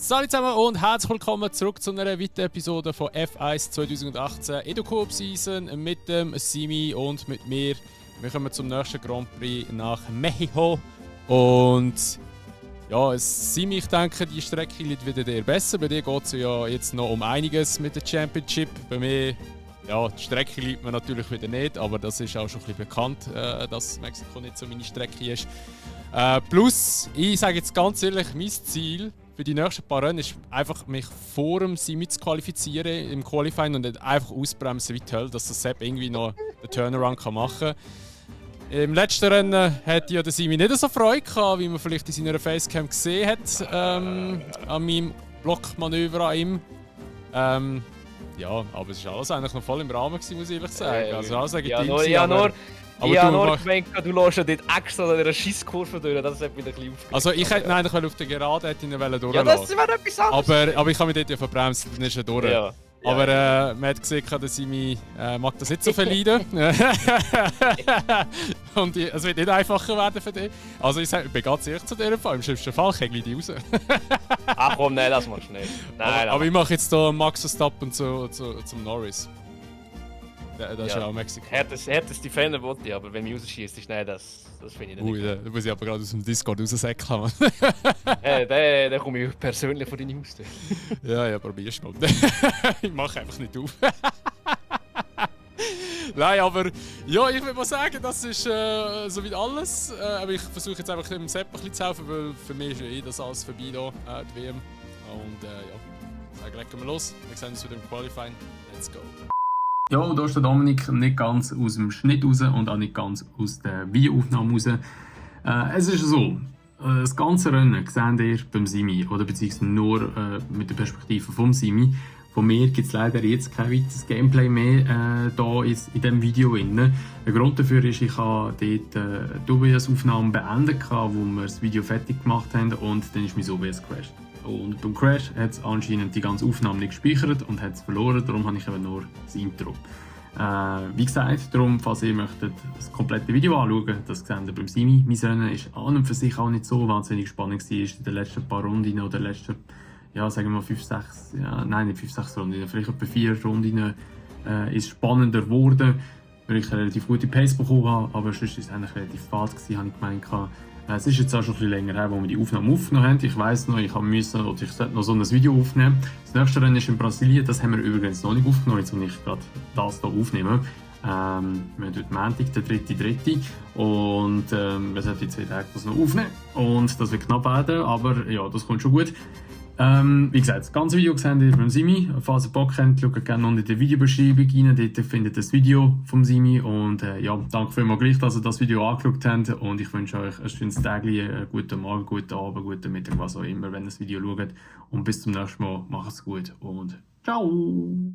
Salut zusammen und herzlich willkommen zurück zu einer weiteren Episode von F1 2018 Edo-Coop Season mit dem Simi und mit mir. Wir kommen zum nächsten Grand Prix nach Mexiko. Und ja, Simi, ich denke, die Strecke liegt wieder dir besser. Bei dir geht es ja jetzt noch um einiges mit der Championship. Bei mir, ja, die Strecke liegt mir natürlich wieder nicht, aber das ist auch schon ein bisschen bekannt, dass Mexiko nicht so meine Strecke ist. Plus, ich sage jetzt ganz ehrlich, mein Ziel für die nächsten paar Rennen ist einfach, mich vor dem Simi zu qualifizieren im Qualifying und nicht einfach ausbremsen wie die Hölle, dass der Sepp irgendwie noch den Turnaround machen kann. Im letzten Rennen hatte ja der Simi nicht so Freude gehabt, wie man vielleicht in seiner Facecam gesehen hat, an meinem Blockmanöver an ihm. Ja, aber es war alles eigentlich noch voll im Rahmen gewesen, muss ich ehrlich sagen. Also alles Ich habe nur gemeint, du lässt ja dort extra an dieser Scheisskurve durch, das hat mich ein bisschen aufgeregt. Also ich hätte eigentlich auf der Geraden hätte ihn durchlassen. Ja, das wäre etwas anderes. Aber ich habe mich dort ja verbremst, dann ist er durch. Ja. Aber man hat gesehen, dass Simi mag das nicht so verleiden. Und es wird nicht einfacher werden für dich. Also ich bin ganz ehrlich zu dir, im schlimmsten Fall kegel ich die raus. Ach komm, nein, das machst du nicht. Nein, aber ich mache jetzt hier Max Verstappen zum Norris. Das ist ja auch Mexiko. Härtes Defender wollte ich, aber wenn mich rausschießt, ist nein, das finde ich nicht. Ui, da muss ich aber gerade aus dem Discord raussäckeln. Den komme ich persönlich von deiner Haustür. Ja, probier's mal. Ich mache einfach nicht auf. Nein, aber ja, ich würde mal sagen, das ist soweit alles. Aber ich versuche jetzt einfach dem Sepp ein bisschen zu helfen, weil für mich ist ja das alles vorbei hier, die WM. Und ja, legen wir los. Wir sehen uns wieder im Qualifying. Let's go. Ja, da ist der Dominik nicht ganz aus dem Schnitt raus und auch nicht ganz aus der Videoaufnahme raus. Es ist so, das ganze Rennen seht ihr beim Simi, oder beziehungsweise nur mit der Perspektive vom Simi. Von mir gibt es leider jetzt kein weiteres Gameplay mehr hier in diesem Video. Der Grund dafür ist, ich habe dort die OBS-Aufnahme beendet, wo wir das Video fertig gemacht haben und dann ist mein OBS gecrashed. Und beim Crash hat es anscheinend die ganze Aufnahme nicht gespeichert und hat es verloren, darum habe ich eben nur das Intro. Wie gesagt, darum, falls ihr möchtet das komplette Video anschauen, das seht ihr beim Simi. Mein Rennen ist an und für sich auch nicht so wahnsinnig spannend gewesen, in den letzten paar Runden oder letzten, ja, sagen wir mal 5, 6, ja, nein, nicht 5, 6 Runden, vielleicht etwa 4 Runden ist spannender geworden, weil ich eine relativ gute Pace bekommen habe, aber sonst war es eigentlich relativ fad gewesen, habe ich gemeint. Es ist jetzt auch schon ein bisschen länger her, wo wir die Aufnahme aufgenommen haben. Ich weiss noch, ich sollte noch so ein Video aufnehmen. Das nächste Rennen ist in Brasilien, das haben wir übrigens noch nicht aufgenommen, jetzt muss ich gerade das hier aufnehmen. Wir haben heute Montag, der 3.3. Und wir sollten in 2 Tagen das noch aufnehmen. Und das wird knapp werden, aber ja, das kommt schon gut. Wie gesagt, das ganze Video seht ihr beim Simi. Falls ihr Bock habt, schaut gerne unten in der Videobeschreibung rein. Dort findet ihr das Video vom Simi. Und ja, danke vielmals gleich, dass ihr das Video angeschaut habt. Und ich wünsche euch ein schönes Tag, einen guten Morgen, guten Abend, guten Mittag, was auch immer, wenn ihr das Video schaut. Und bis zum nächsten Mal. Macht's gut und ciao!